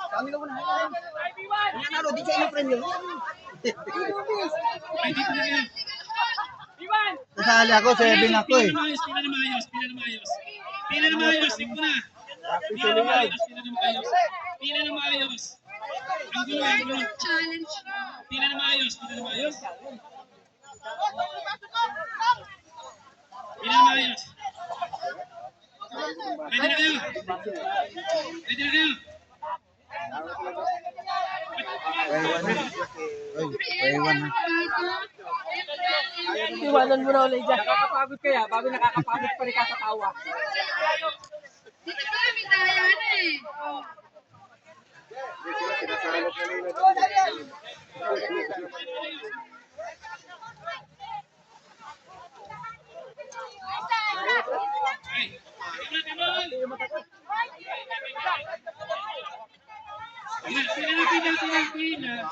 Kami na muna. Yan ano, di siya yung premium. Nasali ako, 7 ako eh. Pila na maayos. Tingko na. Pila na maayos. Ang gulo. Challenge. Pila na maayos. Ready na kayo? Ewan na. Iwanan mo na ulit dyan. Nakakapagod kaya, bago nakakapagod pa rin kakatawa. Dito na kami tayo eh. Pila.